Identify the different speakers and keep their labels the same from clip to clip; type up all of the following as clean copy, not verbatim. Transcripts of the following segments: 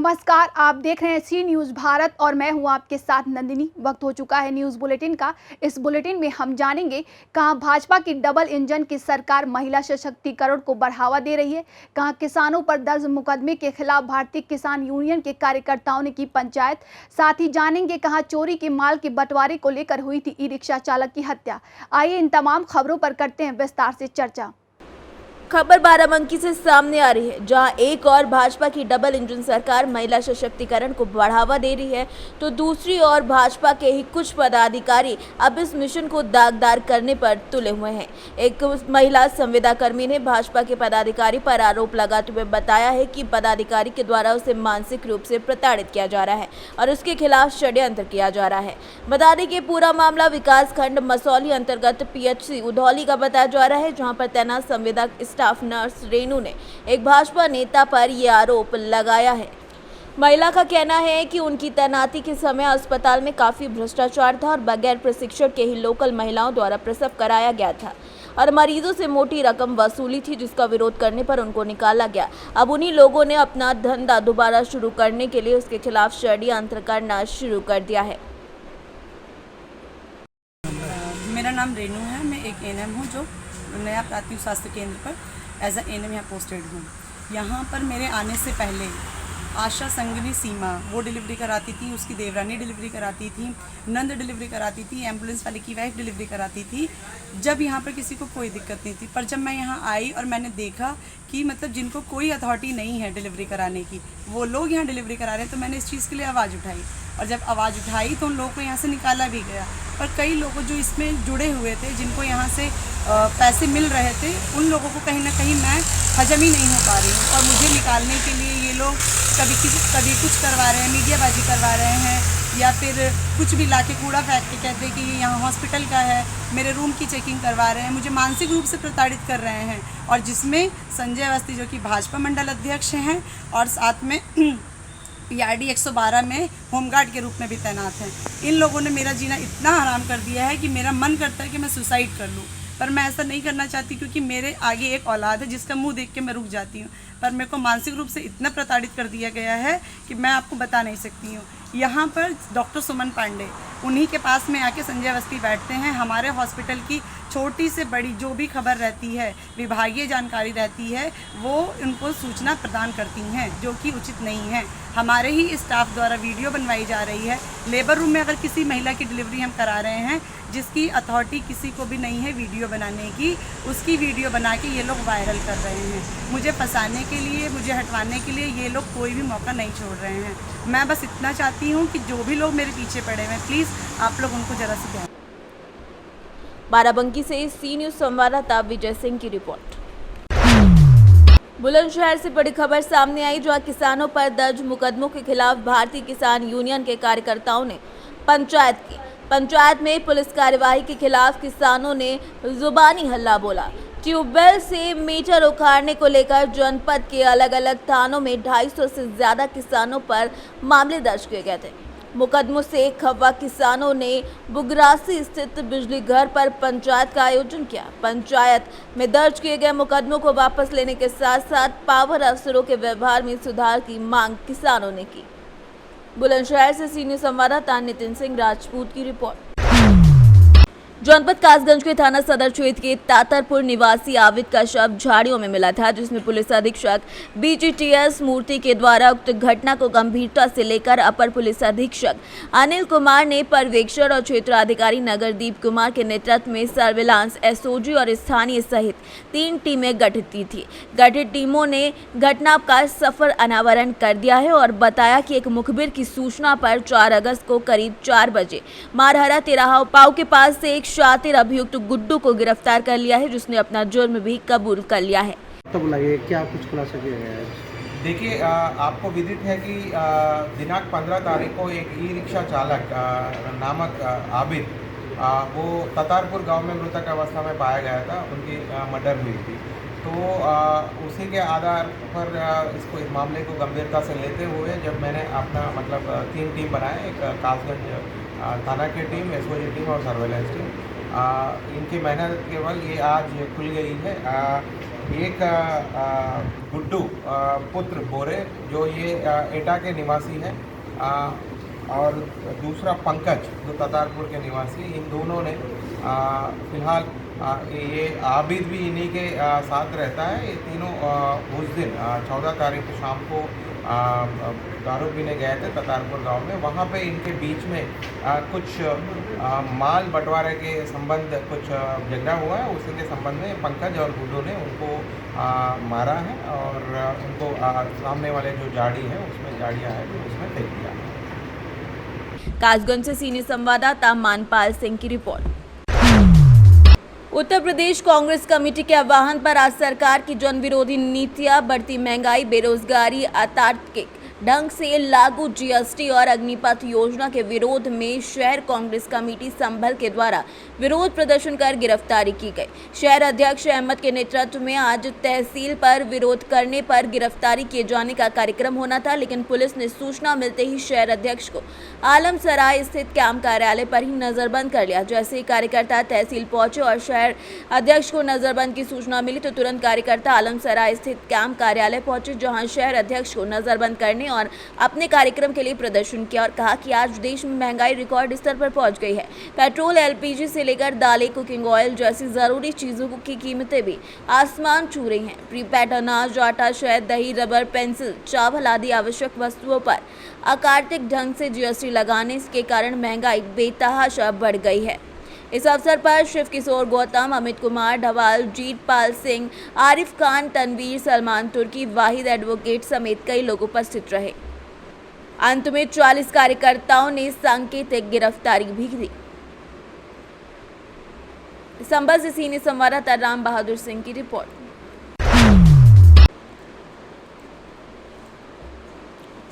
Speaker 1: नमस्कार, आप देख रहे हैं सी न्यूज़ भारत और मैं हूं आपके साथ नंदिनी। वक्त हो चुका है न्यूज़ बुलेटिन का। इस बुलेटिन में हम जानेंगे कहां भाजपा की डबल इंजन की सरकार महिला सशक्तिकरण को बढ़ावा दे रही है, कहां किसानों पर दर्ज मुकदमे के खिलाफ भारतीय किसान यूनियन के कार्यकर्ताओं ने की पंचायत। साथ ही जानेंगे कहां चोरी के माल के बंटवारे को लेकर हुई थी ई रिक्शा चालक की हत्या। आइए इन तमाम खबरों पर करते हैं विस्तार से चर्चा।
Speaker 2: खबर बाराबंकी से सामने आ रही है, जहां एक और भाजपा की डबल इंजन सरकार महिला सशक्तिकरण को बढ़ावा दे रही है, तो दूसरी ओर भाजपा के ही कुछ पदाधिकारी अब इस मिशन को दागदार करने पर तुले हुए हैं। एक महिला संविदा कर्मी ने भाजपा के पदाधिकारी पर आरोप लगाते हुए बताया है कि पदाधिकारी के द्वारा उसे मानसिक रूप से प्रताड़ित किया जा रहा है और उसके खिलाफ षड्यंत्र किया जा रहा है। बता दें कि पूरा मामला विकास खंड मसौली अंतर्गत PHC उधौली का बताया जा रहा है, जहाँ पर तैनात संविदा स्टाफ नर्स रेनू ने एक भाजपा नेता पर यह आरोप लगाया है। महिला का कहना है कि उनकी तैनाती के समय अस्पताल में काफी भ्रष्टाचार था और बगैर प्रशिक्षण के ही लोकल महिलाओं द्वारा प्रसव कराया गया था और मरीजों से मोटी रकम वसूली थी, जिसका विरोध करने पर उनको निकाला गया। अब उन्हीं लोगों ने अपना धंधा दोबारा शुरू करने के लिए उसके खिलाफ षड्यंत्र करना शुरू कर दिया है।
Speaker 3: मेरा नाम रेनू है। मैं एक ANM हूँ जो नया प्राथमिक स्वास्थ्य केंद्र पर एज ANM यहाँ पोस्टेड हूँ। यहाँ पर मेरे आने से पहले आशा संगनी सीमा वो डिलीवरी कराती थी, उसकी देवरानी डिलीवरी कराती थी, नंद डिलीवरी कराती थी, एम्बुलेंस वाले की वाइफ डिलीवरी कराती थी। जब यहाँ पर किसी को कोई दिक्कत नहीं थी, पर जब मैं यहाँ आई और मैंने देखा कि मतलब जिनको कोई अथॉरिटी नहीं है डिलीवरी कराने की, वो लोग यहाँ डिलीवरी करा रहे हैं, तो मैंने इस चीज़ के लिए आवाज़ उठाई। और जब आवाज़ उठाई तो उन लोगों को यहाँ से निकाला भी गया। पर कई लोग जो इसमें जुड़े हुए थे, जिनको यहाँ से पैसे मिल रहे थे, उन लोगों को कहीं ना कहीं मैं हजम ही नहीं हो पा रही हूँ। और मुझे निकालने के लिए ये लोग कभी कुछ करवा रहे हैं, मीडियाबाजी करवा रहे हैं, या फिर कुछ भी लाके कूड़ा फेंक के कहते हैं कि ये यहाँ हॉस्पिटल का है, मेरे रूम की चेकिंग करवा रहे हैं, मुझे मानसिक रूप से प्रताड़ित कर रहे हैं। और जिसमें संजय अवस्थी जो कि भाजपा मंडल अध्यक्ष हैं और साथ में PRD 112 में होमगार्ड के रूप में भी तैनात हैं। इन लोगों ने मेरा जीना इतना हराम कर दिया है कि मेरा मन करता है कि मैं सुसाइड कर लूँ, पर मैं ऐसा नहीं करना चाहती क्योंकि मेरे आगे एक औलाद है जिसका मुंह देख के मैं रुक जाती हूँ। पर मेरे को मानसिक रूप से इतना प्रताड़ित कर दिया गया है कि मैं आपको बता नहीं सकती हूँ। यहाँ पर डॉक्टर सुमन पांडे, उन्हीं के पास में आके संजय अवस्थी बैठते हैं। हमारे हॉस्पिटल की छोटी से बड़ी जो भी खबर रहती है, विभागीय जानकारी रहती है, वो उनको सूचना प्रदान करती हैं, जो कि उचित नहीं है। हमारे ही स्टाफ द्वारा वीडियो बनवाई जा रही है। लेबर रूम में अगर किसी महिला की डिलीवरी हम करा रहे हैं, जिसकी अथॉरिटी किसी को भी नहीं है वीडियो बनाने की, उसकी वीडियो बना के ये लोग वायरल कर रहे हैं। मुझे फंसाने के लिए, मुझे हटवाने के लिए ये लोग कोई भी मौका नहीं छोड़ रहे हैं। मैं बस इतना चाहती हूँ कि जो भी लोग मेरे पीछे पड़े हुए हैं, प्लीज़ आप लोग उनको जरा सी ध्यान।
Speaker 2: बाराबंकी से सी न्यूज़ संवाददाता विजय सिंह की रिपोर्ट। बुलंदशहर से बड़ी खबर सामने आई, जहां किसानों पर दर्ज मुकदमों के खिलाफ भारतीय किसान यूनियन के कार्यकर्ताओं ने पंचायत की। पंचायत में पुलिस कार्यवाही के खिलाफ किसानों ने जुबानी हल्ला बोला। ट्यूबवेल से मीटर उखाड़ने को लेकर जनपद के अलग अलग थानों में 250 से ज्यादा किसानों पर मामले दर्ज किए गए थे। मुकदमों से खफा किसानों ने बुगरासी स्थित बिजली घर पर पंचायत का आयोजन किया। पंचायत में दर्ज किए गए मुकदमों को वापस लेने के साथ साथ पावर अफसरों के व्यवहार में सुधार की मांग किसानों ने की। बुलंदशहर से सीनियर संवाददाता नितिन सिंह राजपूत की रिपोर्ट। जनपद कासगंज के थाना सदर क्षेत्र के तातरपुर निवासी आविद का शव झाड़ियों में मिला था, जिसमें पुलिस अधीक्षक BGTS मूर्ति के द्वारा उक्त घटना को गंभीरता से लेकर अपर पुलिस अधीक्षक अनिल कुमार ने पर्यवेक्षण और क्षेत्राधिकारी नगरदीप कुमार के नेतृत्व में सर्विलांस SOG और स्थानीय सहित 3 टीमें गठित की थी। गठित टीमों ने घटना का सफल अनावरण कर दिया है और बताया कि एक मुखबिर की सूचना पर 4 अगस्त को करीब 4 बजे मारहरा तिराहा पाव के पास से एक शातिर अभियुक्त गुड्डू को गिरफ्तार कर लिया है, जिसने अपना जुर्म भी कबूल कर लिया है।
Speaker 4: तो बुलाइए, क्या कुछ खुलासा किया गया है?
Speaker 5: देखिए, आपको विदित है कि दिनांक 15 तारीख को एक ई-रिक्शा चालक नामक आबिद, वो तातारपुर गांव में मृतक अवस्था में पाया गया था। उनकी मर्डर हुई थी, तो उसी के आधार पर इस मामले को गंभीरता से लेते हुए जब मैंने अपना 3 टीम बनाए, एक कासगंज थाना की टीम, SOG टीम और सर्वेलेंस टीम, इनकी मेहनत केवल ये आज खुल गई है। एक गुड्डू पुत्र बोरे जो ये एटा के निवासी है, और दूसरा पंकज जो ततारपुर के निवासी। इन दोनों ने फिलहाल ये आबिद भी इन्हीं के साथ रहता है। ये तीनों उस दिन 14 तारीख को शाम को दारू पीने गए थे ततारपुर गांव में। वहाँ पे इनके बीच में कुछ माल बंटवारे के संबंध कुछ झगड़ा हुआ है। उसी के संबंध में पंकज और गुड्डू ने उनको मारा है और उनको सामने वाले जो झाड़ी है उसमें झाड़ियाँ है तो उसमें फेंक दिया।
Speaker 2: कासगंज से सीनियर संवाददाता मानपाल सिंह की रिपोर्ट। उत्तर प्रदेश कांग्रेस कमेटी के आह्वान पर आज सरकार की जन विरोधी नीतियां, बढ़ती महंगाई, बेरोजगारी, अतार्किक ढंग से लागू जीएसटी और अग्निपथ योजना के विरोध में शहर कांग्रेस कमेटी संभल के द्वारा विरोध प्रदर्शन कर गिरफ्तारी की गई। शहर अध्यक्ष अहमद के नेतृत्व में आज तहसील पर विरोध करने पर गिरफ्तारी किए जाने का कार्यक्रम होना था, लेकिन पुलिस ने सूचना मिलते ही शहर अध्यक्ष को आलमसराय स्थित कैंप कार्यालय पर ही नजरबंद कर लिया। जैसे ही कार्यकर्ता तहसील पहुंचे और शहर अध्यक्ष को नजरबंद की सूचना मिली तो तुरंत कार्यकर्ता आलमसराय स्थित कैंप कार्यालय पहुंचे, जहां शहर अध्यक्ष को नजरबंद करने और अपने कार्यक्रम के लिए प्रदर्शन किया और कहा कि आज देश में महंगाई रिकॉर्ड स्तर पर पहुंच गई है। पेट्रोल, एलपीजी से लेकर दालें, कुकिंग ऑयल जैसी जरूरी चीजों की कीमतें भी आसमान छू रही हैं। प्रीपेड अनाज, आटा, शहद, दही, रबर, पेंसिल, चावल आदि आवश्यक वस्तुओं पर अकार्तिक ढंग से जीएसटी लगाने के कारण महंगाई बेतहाशा बढ़ गई है। इस अवसर पर शिव किशोर गौतम, अमित कुमार ढवाल, जीत पाल सिंह, आरिफ खान, तनवीर, सलमान तुर्की, वाहिद एडवोकेट समेत कई लोग उपस्थित रहे। अंत में 40 कार्यकर्ताओं ने सांकेतिक गिरफ्तारी भी दी। संभल से सीनियर संवाददाता राम बहादुर सिंह की रिपोर्ट।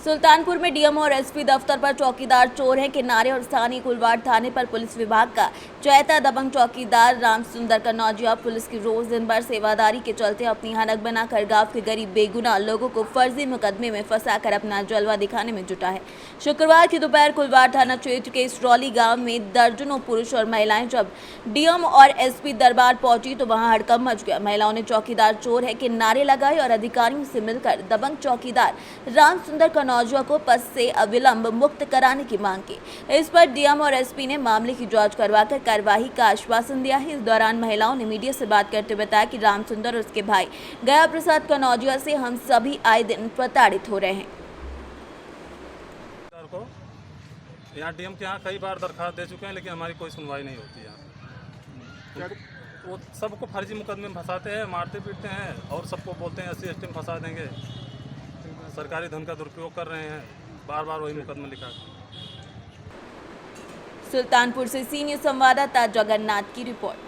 Speaker 2: सुल्तानपुर में डीएम और एसपी दफ्तर पर चौकीदार चोर हैं के नारे और स्थानीय कुलवाड़ थाने पर पुलिस विभाग का चौथा दबंग चौकीदार रामसुंदर कन्नौजिया पुलिस की रोज दिन भर सेवादारी के चलते अपनी हनक बनाकर गांव के गरीब बेगुनाह लोगों को फर्जी मुकदमे में फंसाकर अपना जलवा दिखाने में जुटा है। शुक्रवार की दोपहर कुलवाड़ थाना क्षेत्र के इसरौली गांव में दर्जनों पुरुष और महिलाएं जब डीएम और एसपी दरबार पहुंची तो वहां हड़कंप मच गया। महिलाओं ने चौकीदार चोर है के नारे लगाए और अधिकारियों से मिलकर दबंग चौकीदार रामसुंदर कन्नौजिया को पद से अविलंब मुक्त कराने की मांग की। इस पर डीएम और एसपी ने मामले की जांच करवाकर कार्यवाही का आश्वासन दिया है। इस दौरान महिलाओं ने मीडिया से बात करते हुए बताया कि रामसुंदर और उसके भाई गया प्रसाद कन्नौजिया से हम सभी आए दिन प्रताड़ित हो रहे हैं।
Speaker 6: यहाँ डीएम के यहाँ कई बार दरखास्त दे चुके हैं, लेकिन हमारी कोई सुनवाई नहीं होती है। वो सबको फर्जी मुकदमे में फंसाते हैं, मारते पीटते हैं और सबको बोलते हैं SC ST में फंसा देंगे। सरकारी धन का दुरुपयोग कर रहे हैं, बार बार वही मुकदमा लिखा।
Speaker 2: सुल्तानपुर से सीनियर संवाददाता जगन्नाथ की रिपोर्ट।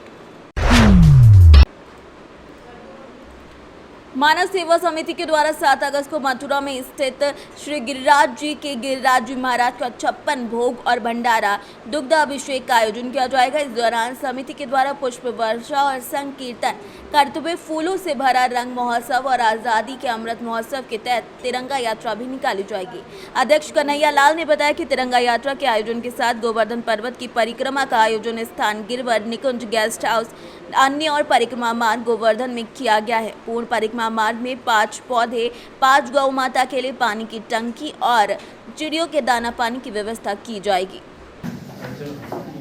Speaker 2: मानव सेवा समिति के द्वारा 7 अगस्त को मथुरा में स्थित श्री गिरिराज जी के गिरिराज जी महाराज का 56 भोग और भंडारा दुग्ध अभिषेक का आयोजन किया जाएगा। इस दौरान समिति के द्वारा पुष्प वर्षा और संकीर्तन करते हुए फूलों से भरा रंग महोत्सव और आज़ादी के अमृत महोत्सव के तहत तिरंगा यात्रा भी निकाली जाएगी। अध्यक्ष कन्हैया लाल ने बताया कि तिरंगा यात्रा के आयोजन के साथ गोवर्धन पर्वत की परिक्रमा का आयोजन स्थान गिरवर, निकुंज, गेस्ट हाउस, अन्य और परिक्रमा मार्ग गोवर्धन में किया गया है। पूर्ण परिक्रमा मार्ग में 5 पौधे, 5 गौ माता के लिए पानी की टंकी और चिड़ियों के दाना पानी की व्यवस्था की जाएगी।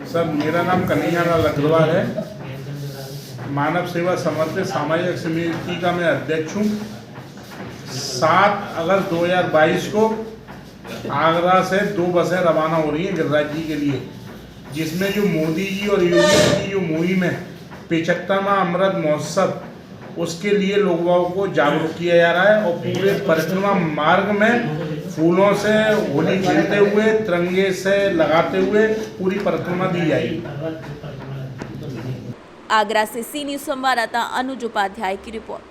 Speaker 7: सर, मेरा नाम कन्हैया लाल अग्रवाल है। मानव सेवा समर्पित सामाजिक समिति का मैं अध्यक्ष हूँ। 7 अगस्त 2022 को आगरा से 2 बसें रवाना हो रही हैं गिरिराज जी के लिए, जिसमें जो मोदी जी और योगी जी की जो मुहिम है 75वां अमृत महोत्सव, उसके लिए लोगों को जागरूक किया जा रहा है। और पूरे परिक्रमा मार्ग में फूलों से होली खेलते हुए, तिरंगे से लगाते हुए पूरी परिक्रमा दी जाएगी।
Speaker 2: आगरा से सीनियर संवाददाता अनुज उपाध्याय की रिपोर्ट।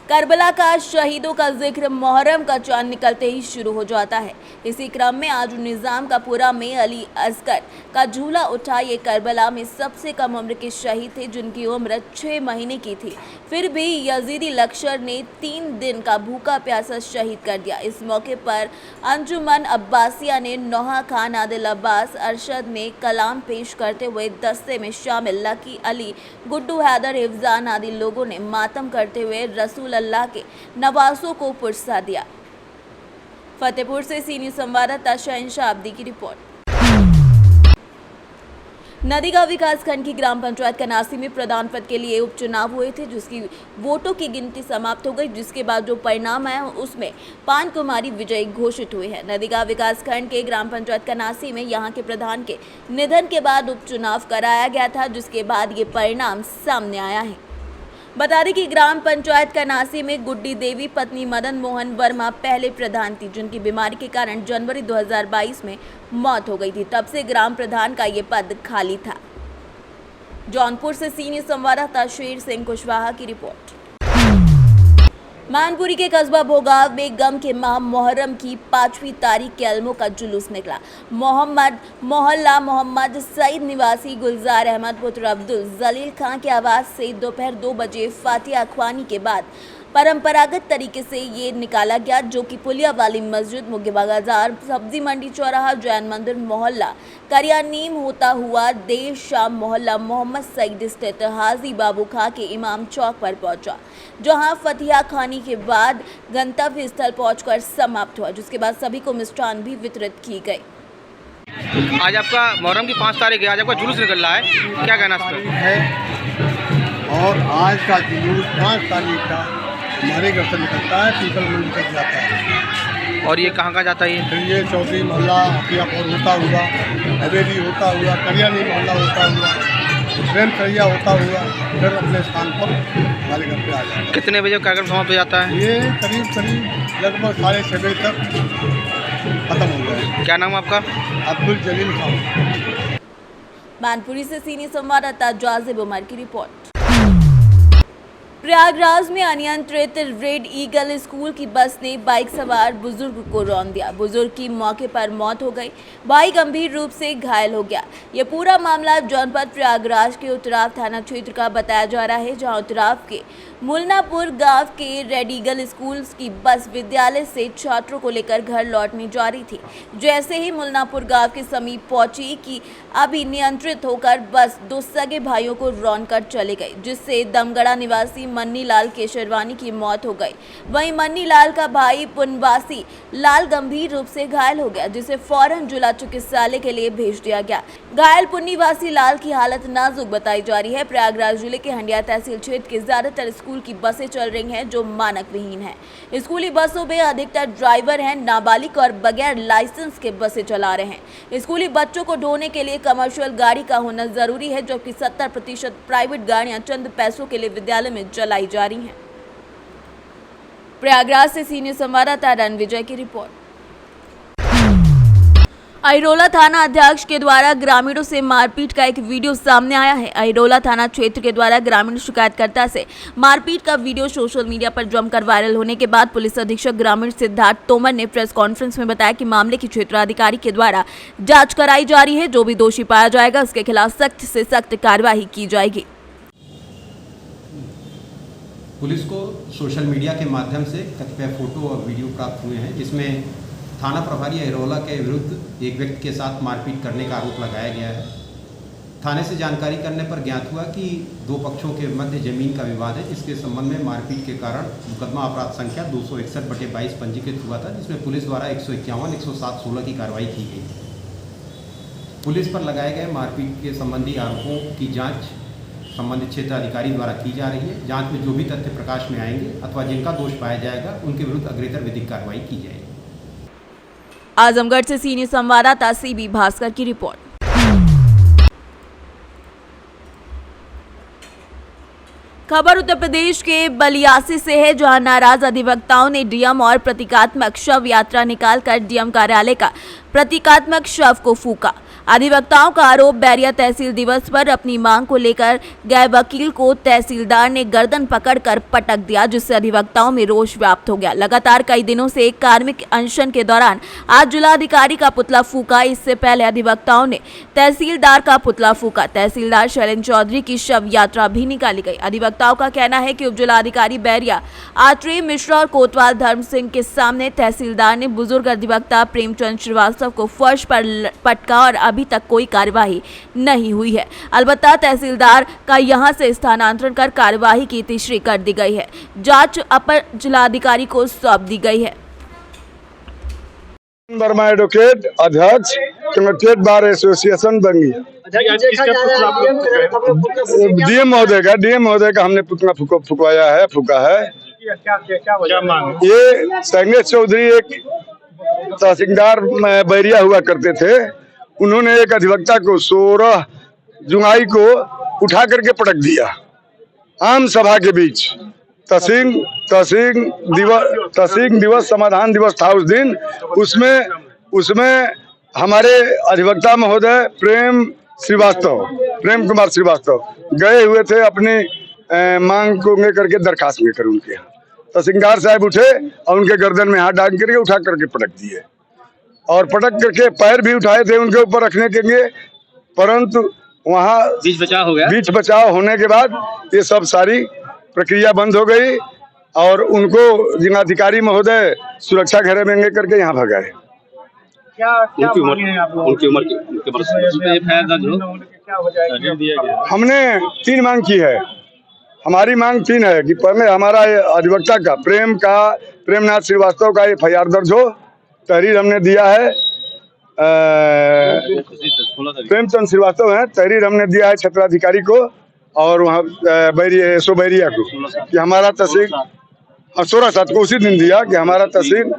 Speaker 2: करबला का शहीदों का जिक्र मुहर्रम का चांद निकलते ही शुरू हो जाता है। इसी क्रम में आज निजाम का पुरा में अली असगर का झूला उठा। ये करबला में सबसे कम उम्र के शहीद थे जिनकी उम्र 6 महीने की थी। फिर भी यजीदी लश्कर ने 3 दिन का भूखा प्यासा शहीद कर दिया। इस मौके पर अंजुमन अब्बासिया ने नौहा खान, आदिल अब्बास, अरशद ने कलाम पेश करते हुए दस्ते में शामिल लकी, अली, गुड्डू, हैदर, हिफ्जान आदि लोगों ने मातम करते हुए रसूल अल्लाह के नवासों को पुरसा दिया। फतेहपुर से सीनियर संवाददाता शहनशाह अब्दी की रिपोर्ट। नदीगांव विकास खंड की ग्राम पंचायत कनासी में प्रधान पद के लिए उपचुनाव हुए थे, जिसकी वोटों की गिनती समाप्त हो गई, जिसके बाद जो परिणाम आया उसमें पान कुमारी विजयी घोषित हुए हैं। नदीगांव विकास खंड के ग्राम पंचायत कनासी में यहां के प्रधान के निधन के बाद उपचुनाव कराया गया था, जिसके बाद ये परिणाम सामने आया है। बता दें कि ग्राम पंचायत कनासी में गुड्डी देवी पत्नी मदन मोहन वर्मा पहले प्रधान थी, जिनकी बीमारी के कारण जनवरी 2022 में मौत हो गई थी। तब से ग्राम प्रधान का ये पद खाली था। जौनपुर से सीनियर संवाददाता शेर सिंह कुशवाहा की रिपोर्ट। मानपुरी के कस्बा भोगाव में गम के माह मुहर्रम की 5वीं तारीख के अलमों का जुलूस निकला। मोहल्ला मोहम्मद सईद निवासी गुलजार अहमद पुत्र अब्दुल जलील खां की आवाज़ से दोपहर 2 बजे फातिहा ख्वानी के बाद परंपरागत तरीके से ये निकाला गया, जो कि पुलिया वाली मस्जिद, मुख्य बाजार, सब्जी मंडी चौराहा, जैन मंदिर मोहल्ला करियानीम होता हुआ देर शाम मोहल्ला मोहम्मद सईद स्थित हाजी बाबू खां के इमाम चौक पर पहुंचा, जहां फतिहा खानी के बाद गंतव्य स्थल पहुंचकर समाप्त हुआ, जिसके बाद सभी को मिष्ठान भी वितरित की गई।
Speaker 8: आज आपका मुहर्रम की 5 तारीख है, आज आपका जुलूस निकल रहा है, क्या कहना
Speaker 9: है? और आज का जुलूस 5 तारीख का हमारे घर से निकलता है, पीपल मंडी तक जाता है।
Speaker 8: और ये कहाँ जाता है?
Speaker 9: फिर ये चौधरी मोहल्ला हफियापुर होता हुआ, हवेली होता हुआ, करियानी मोहल्ला होता हुआ, प्रेम करिया होता हुआ, फिर अपने स्थान पर हमारे घर पे आ जाता है।
Speaker 8: कितने बजे कार्यक्रम समाप्त हो जाता है?
Speaker 9: ये करीब लगभग 6:30 बजे तक खत्म हो गया।
Speaker 8: क्या नाम आपका?
Speaker 9: अब्दुल जलील खान।
Speaker 2: मानपुरी से सीनियर संवाददाता जाजिब उमर की रिपोर्ट। प्रयागराज में अनियंत्रित रेड ईगल स्कूल की बस ने बाइक सवार बुजुर्ग को रौंद दिया। बुजुर्ग की मौके पर मौत हो गई, भाई गंभीर रूप से घायल हो गया। ये पूरा मामला जनपद प्रयागराज के उत्तराव थाना क्षेत्र का बताया जा रहा है, जहां उत्तराव के मुलनापुर गांव के रेड ईगल स्कूल की बस विद्यालय से छात्रों को लेकर घर लौटने जा रही थी। जैसे ही मुलनापुर गांव के समीप पहुंची कि अभी नियंत्रित होकर बस 2 सगे भाइयों को रौंद कर चले गए, जिससे दमगढ़ा निवासी मन्नी लाल केशरवानी की मौत हो गई। वहीं मन्नी लाल का भाई पुनवासी लाल गंभीर रूप से घायल हो गया, जिसे फौरन जिला चिकित्सालय के लिए भेज दिया गया। घायल पुनवासी लाल की हालत नाजुक बताई जा रही है। प्रयागराज जिले के हंडिया तहसील क्षेत्र के ज्यादातर स्कूल की बसें चल रही हैं, जो मानक विहीन हैं। स्कूली बसों में अधिकतर ड्राइवर हैं नाबालिग और बगैर लाइसेंस के बसें चला रहे हैं। स्कूली बच्चों को ढोने के लिए कमर्शियल गाड़ी का होना जरूरी है, जबकि 70% प्राइवेट गाड़ियां चंद पैसों के लिए विद्यालय में चलाई जा रही हैं। प्रयागराज से सीनियर संवाददाता रणविजय की रिपोर्ट। अहिरोला थाना अध्यक्ष के द्वारा ग्रामीणों से मारपीट का एक वीडियो सामने आया है। अहिरोला थाना क्षेत्र के द्वारा ग्रामीण शिकायतकर्ता से मारपीट का वीडियो सोशल मीडिया पर जमकर वायरल होने के बाद पुलिस अधीक्षक ग्रामीण सिद्धार्थ तोमर ने प्रेस कॉन्फ्रेंस में बताया कि मामले की क्षेत्राधिकारी के द्वारा जांच कराई जा रही है। जो भी दोषी पाया जाएगा उसके खिलाफ सख्त से सख्त कार्रवाई की जाएगी।
Speaker 10: पुलिस को सोशल मीडिया के माध्यम से कतिपय फोटो और वीडियो प्राप्त हुए हैं, जिसमें थाना प्रभारी अहिरोला के विरुद्ध एक व्यक्ति के साथ मारपीट करने का आरोप लगाया गया है। थाने से जानकारी करने पर ज्ञात हुआ कि 2 पक्षों के मध्य जमीन का विवाद है, जिसके संबंध में मारपीट के कारण मुकदमा अपराध संख्या 261/22 पंजीकृत हुआ था, जिसमें पुलिस द्वारा 151, 107/16 की कार्रवाई की गई। पुलिस पर लगाए गए मारपीट के संबंधी आरोपों की जाँच संबंधित क्षेत्र अधिकारी द्वारा की जा रही है। जांच में जो भी तथ्य प्रकाश में आएंगे अथवा जिनका दोष पाया जाएगा उनके विरुद्ध अग्रेतर विधिक कार्रवाई की जाएगी।
Speaker 2: आजमगढ़ से सीनियर संवाददाता सीबी भास्कर की रिपोर्ट। खबर उत्तर प्रदेश के बलियासी से है, जहां नाराज अधिवक्ताओं ने डीएम और प्रतीकात्मक शव यात्रा निकालकर डीएम कार्यालय का प्रतीकात्मक शव को फूंका। अधिवक्ताओं का आरोप, बैरिया तहसील दिवस पर अपनी मांग को लेकर गए वकील को तहसीलदार ने गर्दन पकड़कर पटक दिया, जिससे अधिवक्ताओं में रोष व्याप्त हो गया। लगातार कई दिनों से कार्मिक अनशन के दौरान आज जिलाधिकारी का पुतला फूका। इससे पहले अधिवक्ताओं ने तहसीलदार का पुतला फूका। तहसीलदार शैलेंद्र चौधरी की शव यात्रा भी निकाली गई। अधिवक्ताओं का कहना है कि उप जिलाधिकारी बैरिया आत्रेय मिश्रा और कोतवाल धर्म सिंह के सामने तहसीलदार ने बुजुर्ग अधिवक्ता प्रेमचंद श्रीवास्तव को फर्श पर पटका और अभी तक कोई कार्यवाही नहीं हुई है। अलबत्ता तहसीलदार का यहां से स्थानांतरण कर कार्यवाही की तीसरी कर दी गई है। जांच अपर जिलाधिकारी को सौंप दी गई है।
Speaker 11: वर्मा एडवोकेट, अध्यक्ष कमिटेड बार एसोसिएशन बंगी। डीएम महोदय का हमने पुतला फूका है। ये शैलेंद्र चौधरी एक तहसीलदार बैरिया हुआ करते थे। उन्होंने एक अधिवक्ता को 16 जुलाई को उठा करके पटक दिया आम सभा के बीच। तहसील दिवस समाधान दिवस था उस दिन। उसमें हमारे अधिवक्ता महोदय प्रेम कुमार श्रीवास्तव गए हुए थे अपनी मांग को लेकर के दरखास्त लेकर उनके यहाँ। तहसीलदार साहब उठे और उनके गर्दन में हाथ डाल करके उठा करके पटक दिए और पटक करके पैर भी उठाए थे उनके ऊपर रखने के लिए, परंतु वहाँ बीच बचाव होने के बाद ये सब सारी प्रक्रिया बंद हो गई और उनको जिलाधिकारी महोदय सुरक्षा घेरे में लेकर के यहाँ भगाए। हमने 3 मांग की है। हमारी मांग 3 है कि पहले हमारा अधिवक्ता का प्रेमनाथ श्रीवास्तव का FIR दर्ज हो। तहरीर हमने दिया है, प्रेमचंद श्रीवास्तव है, तहरीर हमने दिया है क्षेत्राधिकारी को और वहाँ बैरिया को कि हमारा तहसील 16/7 को उसी दिन दिया कि हमारा तहसील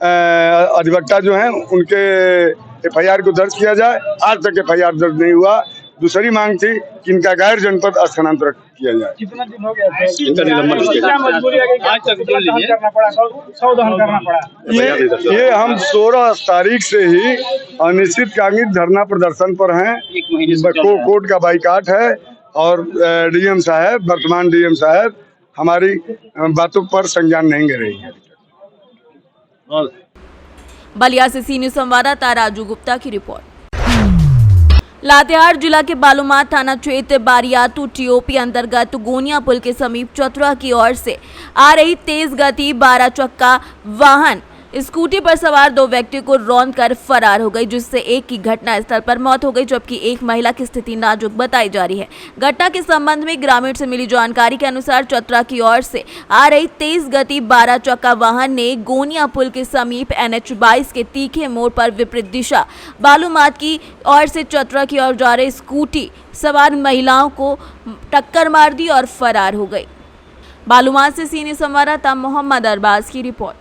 Speaker 11: अधिवक्ता जो हैं उनके FIR को दर्ज किया जाए। आज तक FIR दर्ज नहीं हुआ। दूसरी मांग थी कि इनका गैर जनपद स्थानांतरण किया जाए।
Speaker 12: कितना दिन हो गया क्या मजबूरी है कि आज तक करना पड़ा?
Speaker 11: ये हम 16 तारीख से ही अनिश्चितकालीन धरना प्रदर्शन पर हैं। कोर्ट का बाइकाट है और वर्तमान डीएम साहब हमारी बातों पर संज्ञान नहीं ले रही है।
Speaker 2: बलिया से सी न्यूज़ संवाददाता राजू गुप्ता की रिपोर्ट। लातेहार जिला के बालूमाथ थाना क्षेत्र बारियातू टीओपी अंतर्गत गोनिया पुल के समीप चतरा की ओर से आ रही तेज गति 12 चक्का वाहन स्कूटी पर सवार 2 व्यक्ति को रौंदकर फरार हो गई, जिससे एक की घटनास्थल पर मौत हो गई जबकि एक महिला की स्थिति नाजुक बताई जा रही है। घटना के संबंध में ग्रामीण से मिली जानकारी के अनुसार चतरा की ओर से आ रही तेज गति 12 चक्का वाहन ने गोनिया पुल के समीप NH 22 के तीखे मोड़ पर विपरीत दिशा बालूमाथ की ओर से चतरा की ओर जा रही स्कूटी सवार महिलाओं को टक्कर मार दी और फरार हो गई। बालूमाथ से सी न्यूज़ संवाददाता मोहम्मद अरबाज की रिपोर्ट।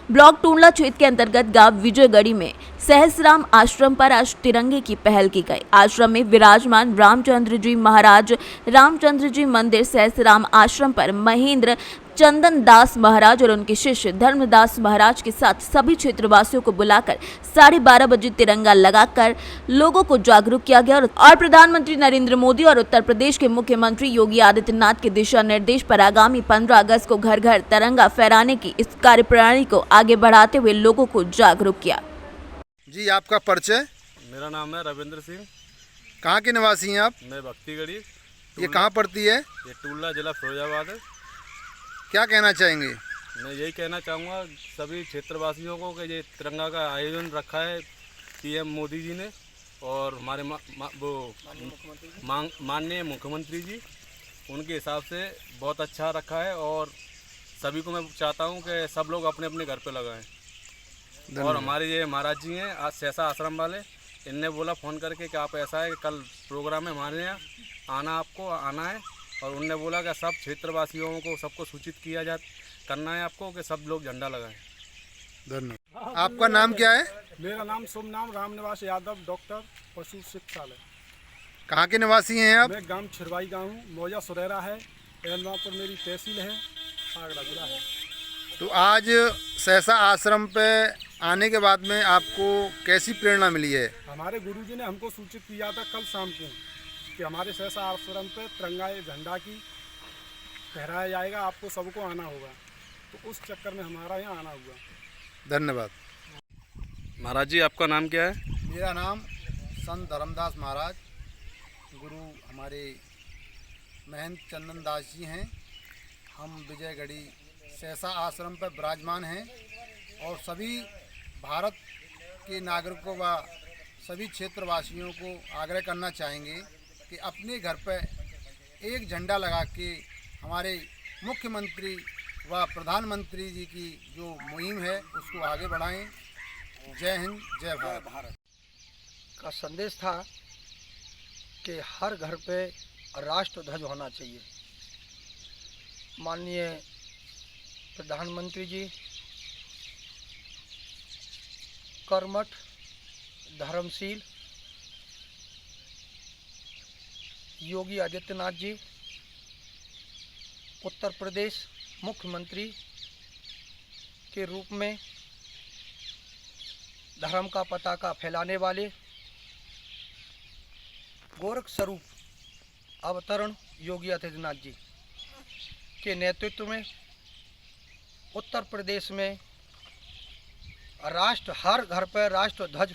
Speaker 2: ब्लॉक टूंडला क्षेत्र के अंतर्गत गांव विजयगढ़ी में सहसराम आश्रम पर आज तिरंगे की पहल की गई। आश्रम में विराजमान रामचंद्र जी महाराज रामचंद्र जी मंदिर सहसराम आश्रम पर महेंद्र चंदन दास महाराज और उनके शिष्य धर्मदास महाराज के साथ सभी क्षेत्रवासियों को बुलाकर 12:30 बजे तिरंगा लगाकर लोगों को जागरूक किया गया और प्रधानमंत्री नरेंद्र मोदी और उत्तर प्रदेश के मुख्यमंत्री योगी आदित्यनाथ के दिशा निर्देश पर आगामी 15 अगस्त को घर घर तिरंगा फहराने की इस कार्यप्रणाली को आगे बढ़ाते हुए लोगों को जागरूक किया।
Speaker 13: जी, आपका परिचय?
Speaker 6: मेरा नाम है रविंद्र सिंह।
Speaker 13: कहाँ के निवासी हैं आप?
Speaker 6: मैं भक्तिगढ़ी।
Speaker 13: ये कहाँ पड़ती है?
Speaker 6: ये टूंडला जिला फिरोजाबाद है।
Speaker 13: क्या कहना चाहेंगे?
Speaker 6: मैं यही कहना चाहूँगा सभी क्षेत्रवासियों को कि ये तिरंगा का आयोजन रखा है PM मोदी जी ने और हमारे माननीय मुख्यमंत्री जी, उनके हिसाब से बहुत अच्छा रखा है और सभी को मैं चाहता हूँ कि सब लोग अपने अपने घर पे लगाएं। और हमारे ये महाराज जी हैं आज सहसा आश्रम वाले, इनने बोला फ़ोन करके कि आप ऐसा है कि कल प्रोग्राम है हमारे यहाँ आना है और उनने बोला कि सब क्षेत्रवासियों को सबको सूचित करना है आपको कि सब लोग झंडा लगाएं।
Speaker 13: धन्यवाद। आपका नाम क्या है?
Speaker 12: मेरा नाम सोमनाम रामनिवास यादव, डॉक्टर पशु चिकित्सालय।
Speaker 13: कहाँ के निवासी हैं आप?
Speaker 12: मैं गांव छिरवाई गाँव हूँ, मौजा सुरेरा है, पर मेरी तहसील है, आगरा जिला है।
Speaker 13: तो आज सहसा आश्रम पे आने के बाद में आपको कैसी प्रेरणा मिली है?
Speaker 9: हमारे गुरुजी ने हमको सूचित किया था कल शाम को कि हमारे सहसा आश्रम पे तिरंगा झंडा की फहराया जाएगा, आपको सबको आना होगा। तो उस चक्कर में हमारा यहाँ आना हुआ।
Speaker 13: धन्यवाद।
Speaker 14: महाराज जी, आपका नाम क्या है?
Speaker 13: मेरा नाम संत धर्मदास महाराज, गुरु हमारे महंत चंदन दास जी हैं। हम विजयगढ़ी सहसा आश्रम पर विराजमान हैं और सभी भारत के नागरिकों व सभी क्षेत्रवासियों को आग्रह करना चाहेंगे कि अपने घर पर एक झंडा लगा के हमारे मुख्यमंत्री व प्रधानमंत्री जी की जो मुहिम है उसको आगे बढ़ाएं। जय हिंद, जय भारत।
Speaker 15: का संदेश था कि हर घर पे राष्ट्रध्वज होना चाहिए। माननीय प्रधानमंत्री जी कर्मठ, धर्मशील योगी आदित्यनाथ जी उत्तर प्रदेश मुख्यमंत्री के रूप में धर्म का पताका फैलाने वाले गोरख स्वरूप अवतरण योगी आदित्यनाथ जी के नेतृत्व में उत्तर प्रदेश में हर घर पर राष्ट्रध्वज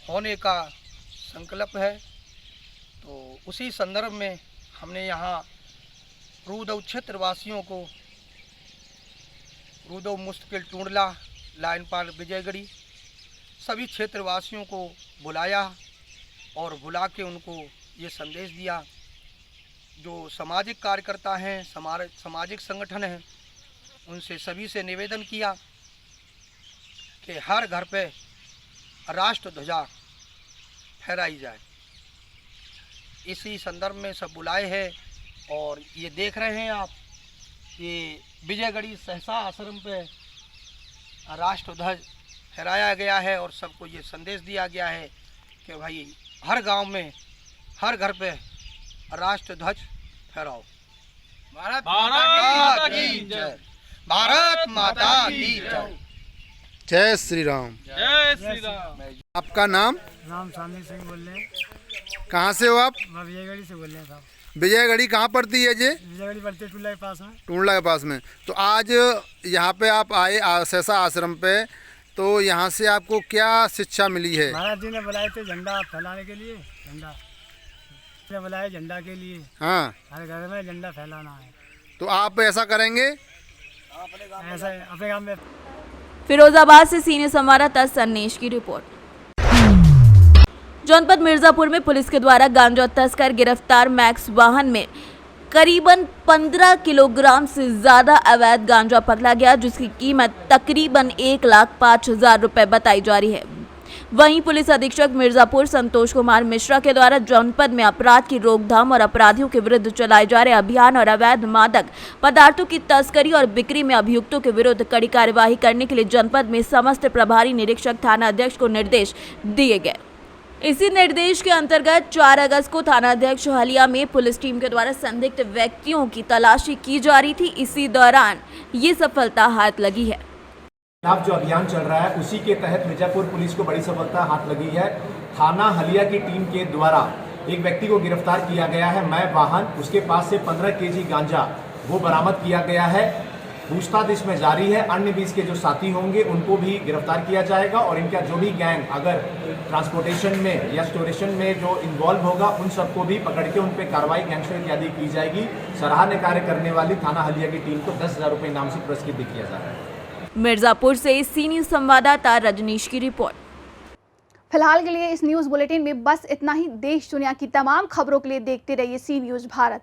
Speaker 15: होने का संकल्प है। तो उसी संदर्भ में हमने यहाँ रूदव क्षेत्रवासियों को, रूदव मुश्किल टूंडला, लाइन पार विजयगढ़ी सभी क्षेत्रवासियों को बुलाया और बुला के उनको ये संदेश दिया। जो सामाजिक कार्यकर्ता हैं, सामाजिक संगठन हैं, उनसे सभी से निवेदन किया कि हर घर पे राष्ट्रध्वजा फहराई जाए। इसी संदर्भ में सब बुलाए हैं और ये देख रहे हैं आप, ये विजयगढ़ी सहसा आश्रम पे राष्ट्रध्वज फहराया गया है और सबको ये संदेश दिया गया है कि भाई हर गांव में, हर घर पे राष्ट्रध्वज फहराओ। भारत माता की जय। भारत माता की जय।
Speaker 13: जय श्री राम।
Speaker 14: जय श्री राम।
Speaker 13: आपका नाम?
Speaker 9: राम स्वामी सिंह बोल रहे हैं।
Speaker 13: कहाँ से हो आप?
Speaker 9: मैं विजयगढ़ी से बोल रहे हैं साहब।
Speaker 13: विजयगढ़ी कहाँ पड़ती है जी?
Speaker 9: विजयगढ़ी पड़ती है टूंडला के पास में।
Speaker 13: टूंडला के पास में। तो आज यहाँ पे आप आए सहसा आश्रम पे, तो यहाँ से आपको क्या शिक्षा मिली है?
Speaker 9: महाराज जी ने बुलाए थे झंडा फैलाने के लिए, झंडा बुलाए झंडा के लिए।
Speaker 13: हाँ,
Speaker 9: हर घर में झंडा फैलाना है।
Speaker 13: तो आप ऐसा करेंगे?
Speaker 9: ऐसा अपने गाँव में।
Speaker 2: फिरोजाबाद से सीनियर संवाददाता सन्नेश की रिपोर्ट। जनपद मिर्जापुर में पुलिस के द्वारा गांजा तस्कर गिरफ्तार। मैक्स वाहन में करीबन 15 किलोग्राम से ज्यादा अवैध गांजा पकड़ा गया, जिसकी कीमत तकरीबन 1,05,000 रुपए बताई जा रही है। वहीं पुलिस अधीक्षक मिर्जापुर संतोष कुमार मिश्रा के द्वारा जनपद में अपराध की रोकथाम और अपराधियों के विरुद्ध चलाए जा रहे अभियान और अवैध मादक पदार्थों की तस्करी और बिक्री में अभियुक्तों के विरुद्ध कड़ी कार्यवाही करने के लिए जनपद में समस्त प्रभारी निरीक्षक थाना अध्यक्ष को निर्देश दिए गए। इसी निर्देश के अंतर्गत 4 अगस्त को थाना अध्यक्ष हलिया में पुलिस टीम के द्वारा संदिग्ध व्यक्तियों की तलाशी की जा रही थी। इसी दौरान ये सफलता हाथ लगी है।
Speaker 16: जो अभियान चल रहा है उसी के तहत मिर्जापुर पुलिस को बड़ी सफलता हाथ लगी है। थाना हलिया की टीम के द्वारा एक व्यक्ति को गिरफ्तार किया गया है। मैं वाहन, उसके पास से 15 केजी गांजा वो बरामद किया गया है। पूछताछ इसमें जारी है। अन्य भी इसके जो साथी होंगे उनको भी गिरफ्तार किया जाएगा और इनका जो भी गैंग अगर ट्रांसपोर्टेशन में या स्टोरेशन में जो इन्वॉल्व होगा उन सबको भी पकड़ के उन पर कार्रवाई गैंगस्टर इत्यादि की जाएगी। सराहनीय कार्य करने वाली थाना हलिया की टीम को 10,000 रुपये इनाम से पुरस्कृत भी किया जा रहा है।
Speaker 2: मिर्जापुर से सीनियर संवाददाता रजनीश की रिपोर्ट।
Speaker 1: फिलहाल के लिए इस न्यूज बुलेटिन में बस इतना ही। देश दुनिया की तमाम खबरों के लिए देखते रहिए सी न्यूज भारत।